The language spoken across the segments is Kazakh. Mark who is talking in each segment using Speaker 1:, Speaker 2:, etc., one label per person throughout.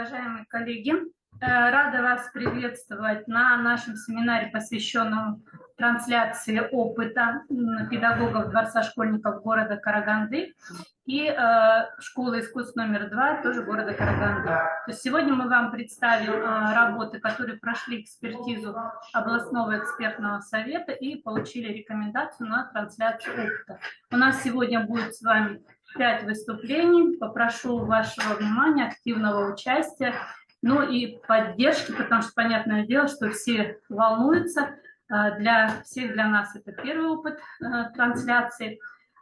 Speaker 1: уважаемые коллеги! Рада вас приветствовать на нашем семинаре, посвященном трансляции опыта педагогов Дворца школьников города Караганды и школы искусств номер 2, тоже города Караганды. То есть сегодня мы вам представим работы, которые прошли экспертизу областного экспертного совета и получили рекомендацию на трансляцию опыта. У нас сегодня будет с вами 5 выступлений. Попрошу вашего внимания, активного участия, ну и поддержки, потому что, понятное дело, что все волнуются. Для всех, для нас это первый опыт трансляции.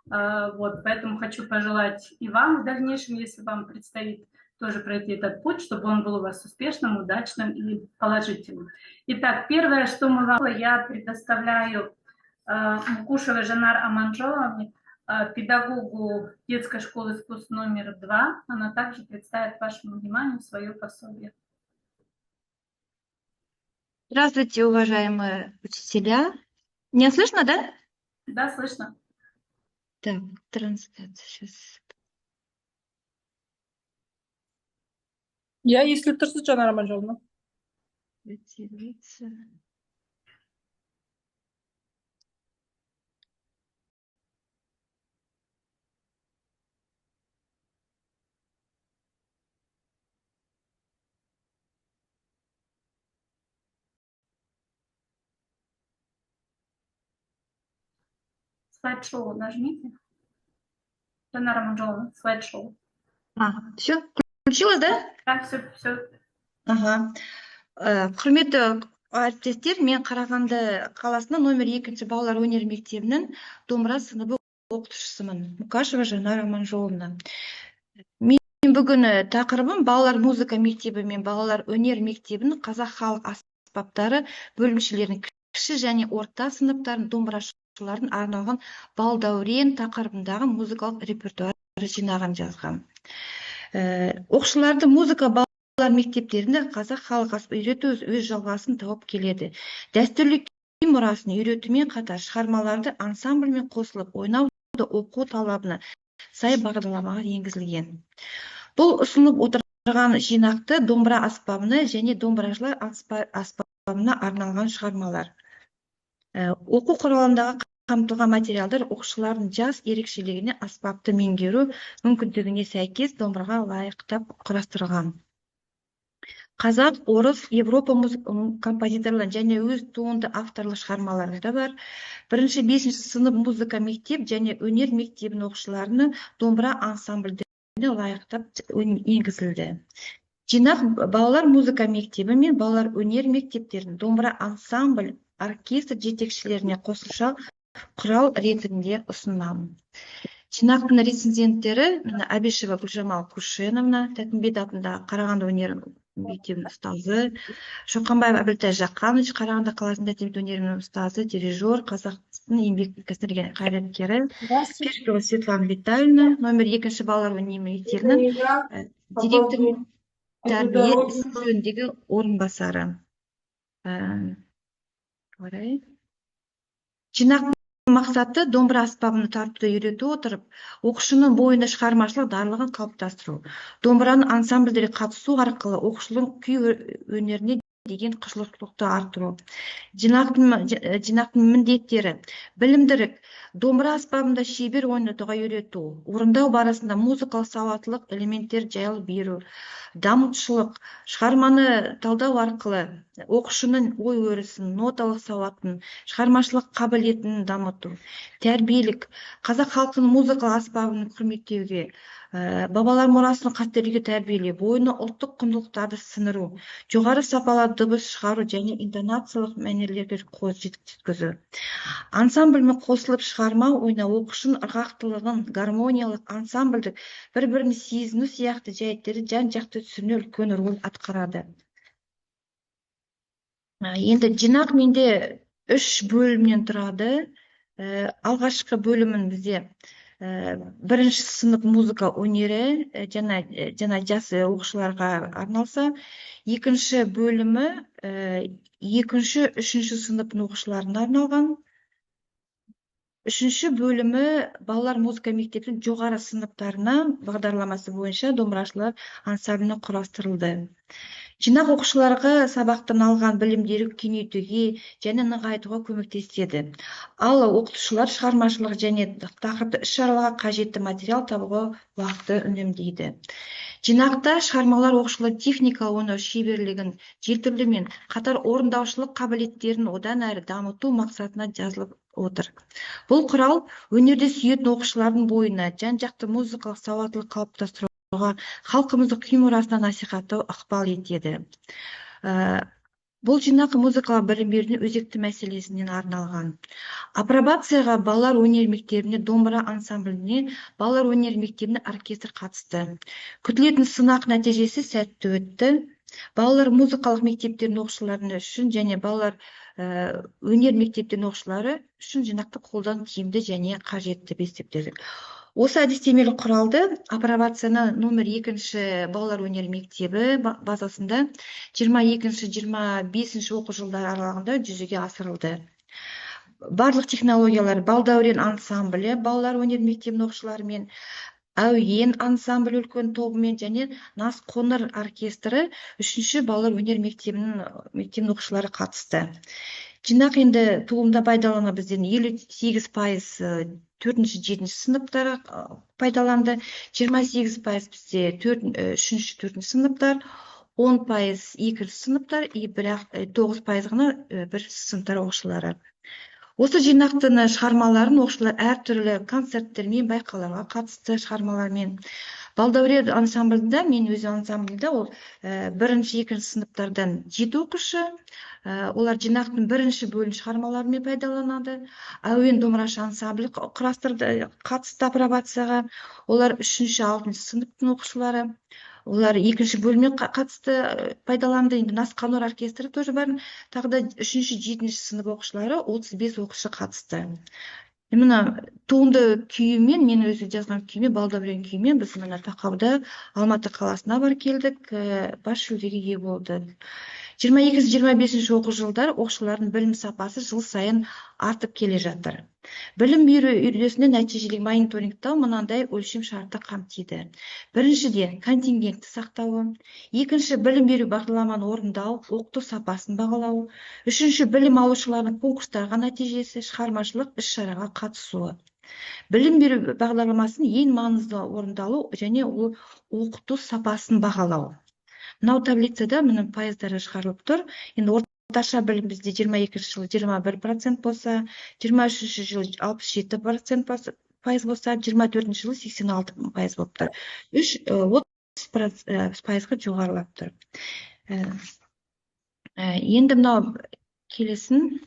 Speaker 1: Вот, поэтому хочу пожелать и вам в дальнейшем, если вам предстоит тоже пройти этот путь, чтобы он был у вас успешным, удачным и положительным. Итак, первое, что мы вам... Я предоставляю Мукушевой Жанар Аманжоловне, педагогу детской школы искусств номер 2. Она также представит вашему вниманию свое пособие.
Speaker 2: Здравствуйте, уважаемые учителя. Меня слышно, да?
Speaker 1: Да, слышно.
Speaker 2: Так, трансляция сейчас.
Speaker 3: Я, если тұрсыз, Жанар Аманжоловна.
Speaker 1: Слайд-шоу нажмите. Жанар Аманжоловна, слайд-шоу.
Speaker 2: Все, включилось, да?
Speaker 1: Да, все.
Speaker 2: Ага. Құрметті әріптестер, мен Қарағанды қаласының номер 2 балалар өнер мектебінің домбыра сыныбы оқытушысымын. Мукашева Жанар Аманжоловна. Мен бүгін тақырыбым балалар музыка мектебі мен балалар өнер мектебінің қазақ халық аспаптары бөлімшелерінің кіші және орта сыныптарын домбырашылардың арналған балдәурен тақырыбындағы музыкалық репертуар жинағын жазған. Оқушыларды музыка балалар мектептерінде қазақ халық аспабын үйрету өз жалғасын тауып келеді. Дәстүрлі күй мұрасын үйретумен қатар шығармаларды ансамбльмен қосылып ойнауды оқу талабына сай бағдарламаға енгізілген. Бұл ұсынып отырған жинақты домбыра аспабына және домбырашылар аспабына арналған шығармалар. Оқу құралындағы қамтылған материалдар оқушылардың жас ерекшелігіне аспапты меңгеру мүмкіндігіне сәйкес домбыраға лайықтап құрастырылған. Қазақ, орыс, Европа композиторлар және өз туынды авторлы шығармалары да бар. 1-5 сынып музыка мектеп және өнер мектебінің оқушыларының домбыра ансамбльдеріне лайықтап енгізілді. Жинақ балалар музыка мектебі мен балалар өнер мектептерінің домбыра ансамбль оркестр жетекшілеріне қосымша құрал ретінде ұсынамын. Жинақтың рецензенттері Абишева Гүлжамал Кушеновна, Тәтімбет атындағы Қарағанды өнер мектебінің ұстазы, Шоқанбаев Әбілтай Жақанович, Қарағанды қаласының Тәтімбет өнерінің ұстазы, дирижер, қазақтың еңбек сіңірген қайраткері, Пешкова Светлана Витальевна, номер 2 балалар өнер мектебінің директор тәрбие ісі жөніндегі орынбасары. Жинақтың мақсаты домбыра аспабын тартуды үйрету отырып, оқушының бойында шығармашылық дарлығын қалыптастыру. Домбыраның ансамбльдері қатысу арқылы оқушының күй өнеріне деген қызығушылықты арттыру. Жинақтың міндеттері: білімдірік, домбыра аспабында шебер ойнатуға үйрету, орындау барысында музыкалық сауаттылық элементтер жайлы беру, дамытушылық, шығарманы талдау арқылы оқушының ой өрісін, ноталық сауатын, шығармашылық қабілетін дамыту. Тәрбиелік, қазақ халқының музыкалық аспабын құрметтеуге, бабалар мұрасын қастерлеуге тәрбиелеу, бойына ұлттық құндылықтарды сіңіру, жоғары сапалы дыбыс шығару және интонациялық мәнерлерге қол жеткізу. Ансамбльмен қосылып шығарма ойнау оқушының ырғақтылығын, гармониялық, ансамбльдік бір-бірін сезіну сияқты жайттері жан-жақты түсіруіне үлкен рөл атқарады. Енді жинақ менде 3 бөлімнен тұрады. Алғашқы бөлімін бізде 1 сынып музыка өнері жаңа жас оқушыларға арналса, 2 бөлімі 2-3 сыныптың оқушыларына арналған. Үшінші бөлімі балалар музыка мектебінің жоғары сыныптарына бағдарламасы бойынша домбырашылар ансамбліне құрастырылды. Жинақ оқушыларға сабақтан алған білімдерін кеңейтуге және нығайтуға көмектеседі. Ал оқытушылар шығармашылық және тақырыпты іс-шараларға қажетті материал табуға уақытты үнемдейді. Жинақта шығармалар оқушылар техникалық ойнау шеберлігін жетілдірумен қатар орындаушылық қабілеттерін одан әрі дамыту мақсатына жазылып отыр. Бұл құрал өнерді сүйетін оқушылардың бойына жан-жақты музыкалық сауаттылық қалыптастыруға, халқымыздың күй мұрасын насихаттау ықпал етеді. Бұл жинақ музыкалық білім берудің өзекті мәселесінен арналған. Апробацияға балалар өнер мектебіне домбыра ансамбліне балалар өнер мектебіне оркестр қатысты. Күтілетін сынақ нәтижесі сәтті өтті. Балалар музыкалық мектептердің оқушылары үшін және балалар өнер мектептердің оқушылары үшін жинақты қолдан тиімді және қажетті деп есептедік. Осы әдістемелік құралды апробацияны номер 2 балалар өнер мектебі базасында 22-25 оқу жылдары аралығында жүзеге асырылды. Барлық технологиялар балдәурен ансамблі балалар өнер мектебінің оқушыларымен, әуен ансамбль үлкен тобымен және Наз қоңыр оркестрі 3 балалар өнер мектебінің оқушылары қатысты. Жинақ енді туымда пайдалана бізден 58% 4-7 сыныптар пайдаланды, 28% бізде 3-4 сыныптар, 10% 2 сыныптар, бірақ 9% ғана 1 сыныптар оқушылары. Осы жинақтың шығармаларын оқушылар әртүрлі концерттермен, байқауларға қатысты шығармалармен. Балдәурен ансамблінде, мен өз ансамблінде ол 1-2 сыныптардан 7 оқушы, олар жинақтың 1 бөлім шығармаларымен пайдаланады. Әуен домбырашы ансамблі құрастырды, қатысты апробацияға. Олар 3-6 сыныптың оқушылары. Олар 2 бөліммен қатысты пайдаланды. Енді Наз қоңыр оркестрі тоже бар. Тағы да 3-7 сынып оқушылары 35 оқушы қатысты. Мына туынды күйімен, мен өзі жазған күйімен, балдәурен күйімен біз мына тақауда Алматы қаласына бар келдік, бас жүлдеге ие болды. 22-25 оқу жылдар оқушылардың білім сапасы жыл сайын артып келе жатыр. Білім беру үрдісінде нәтижелік мониторингтау мынандай өлшем шарты қамтиды. Біріншіден, контингентті сақтауы. Екінші, білім беру бағдарламаны орындау, оқыту сапасын бағалау. Үшінші, білім алушылардың конкурстарға нәтижесі, шығармашылық іс-шараға қатысуы. Білім беру бағдарламасын ең маңызды орындалу және оқыту сапасын бағалау. Мынау таблицада мұның пайыздары шығарылып тұр. Енді орташа білім бізде 22 жылы 21% болса, 23 жылы 67% болса, 24 жылы 86% болып тұр. 30%-ға жоғарылап тұр. Енді мынау келесін.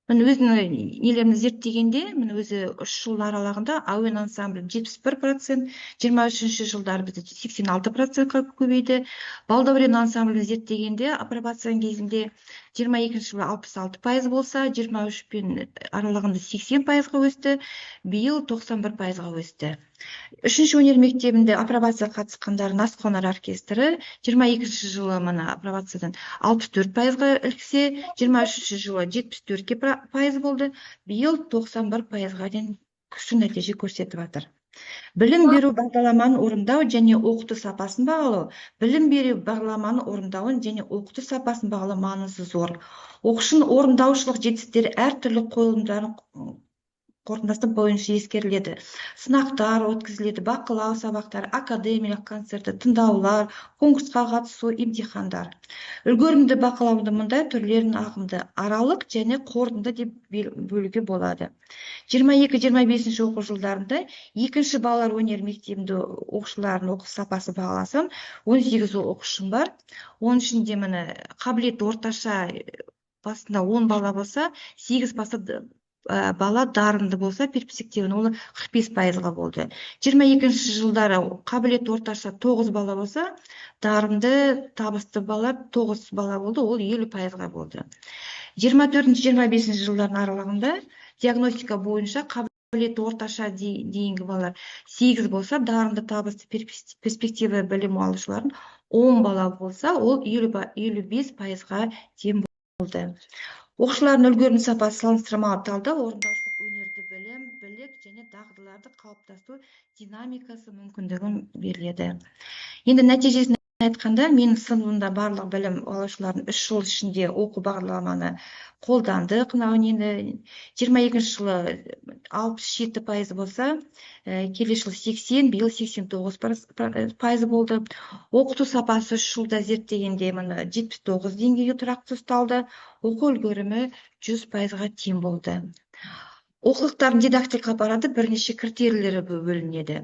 Speaker 2: Мен өзінің нелерімді зерттегенде, мен өзі 3 жыл аралығында әуен ансамблі 71%, 23 жылдары бізде 86%-қа көбейді. Балдәурен ансамблін зерттегенде, апробацияның кезінде 22 жылы 66% болса, 23 пен аралығында 80%-ға өсті, биыл 91%-ға өсті. 3 өнер мектебінде апробация қатысқандар Наз қоңыр оркестрі 22 жылы мына апробациядан 64%-ға іліксе, 23 жылы 74% болды, биыл 91%-ға дейін күшті нәтиже көрсетіп жатыр. Білім беру бағдарламаны орындау және оқыту сапасын бағалау. Білім беру бағдарламаны орындауын және оқыту сапасын бағалау маңызы зор. Оқушының орындаушылық жетістіктері әртүрлі қойылымдарын қорытындысы бойынша ескеріледі. Сынақтар өткізіледі, бақылау сабақтары, академиялық концерті, тыңдаулар, конкурсқа қатысу, имтихандар. Үлгерімді бақылауды мұндай түрлерін ағымды, аралық және қорытынды деп бөлуге болады. 22-25 оқу жылдарында 2 балалар өнер мектебінде оқушылардың оқу сапасы бағаласам, 18 оқушым бар. Оның ішінде міне қабілет орташа басында 10 бала болса, 8 бала дарынды болса, перспективін ол 45%-ға болды. 22 жылдары қабілет орташа 9 бала болса, дарынды табысты бала 9 бала болды, ол 50%-ға болды. 24-25 жылдардың аралығында диагностика бойынша қабілет орташа дейінгі балалар 8 болса, дарынды табысты перспективі білім алушылардың 10 бала болса, ол 55%-ға тең болды. Оқушылардың үлгерім сапасы салыстырмалы талдау, орындаушылық өнерді білім жобаларды қалыптастыру динамикасы мүмкіндігін беріледі. Енді нәтижесін айтқанда, менің сыныбымда барлық білім алушылардың 3 жыл ішінде оқу бағдарламаны қолдандық. Мынау енді 22 жылы 67% болса, келесі жыл 80, биыл 89% болды. Оқыту сапасы 3 жылда зерттегенде мына 79 деңгейге тұрақты ұсталды. Оқу үлгерімі 100%-ға тең болды. Оқулықтардың дидактика аппараты бірнеше критерийлері бөлінеді.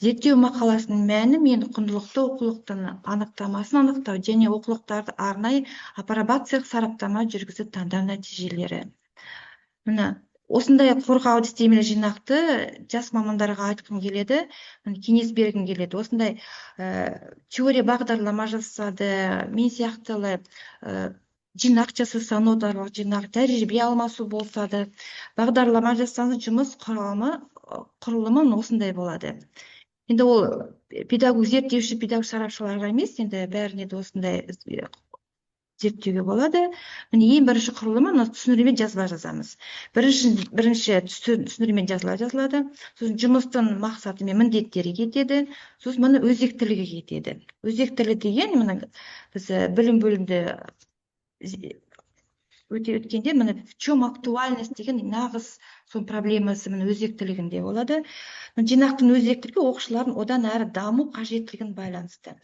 Speaker 2: Зерттеу мақаласының мәні мен құндылықты оқулықтың анықтамасын анықтау және оқулықтарды арнайы апробациялық сараптама жүргізіп таңдау нәтижелері. Мына осындай қорғау әдістемелі жинақты жас мамандарға айтқым келеді, кеңес бергім келеді. Осындай теория бағдарлама жасады, мен сияқтылы жинақ жасаса, ноталық жинақ, тәжірибе алмасу болса да, бағдарлама жасаңыз, жұмыс құрылымы осындай болады. Енді ол педагог зерттеуші, педагог сарапшыларға емес, енді бәріне де осындай зерттеуге болады. Міне ең бірінші құрылымы түсіндірме жазба жазамыз. Бірінші түсіндірме жазылады. Сосын жұмыстың мақсаты мен міндеттері кетеді. Сосын мұны өзектілігі кетеді. Өзектілігі деген мына біз білім бөлімді өткенде міне в чем актуальность деген нағыз сон проблемасы міне өзектілігінде болады. Жинақтың өзектілігі оқушылардың одан әрі даму қажеттілігін байланысты.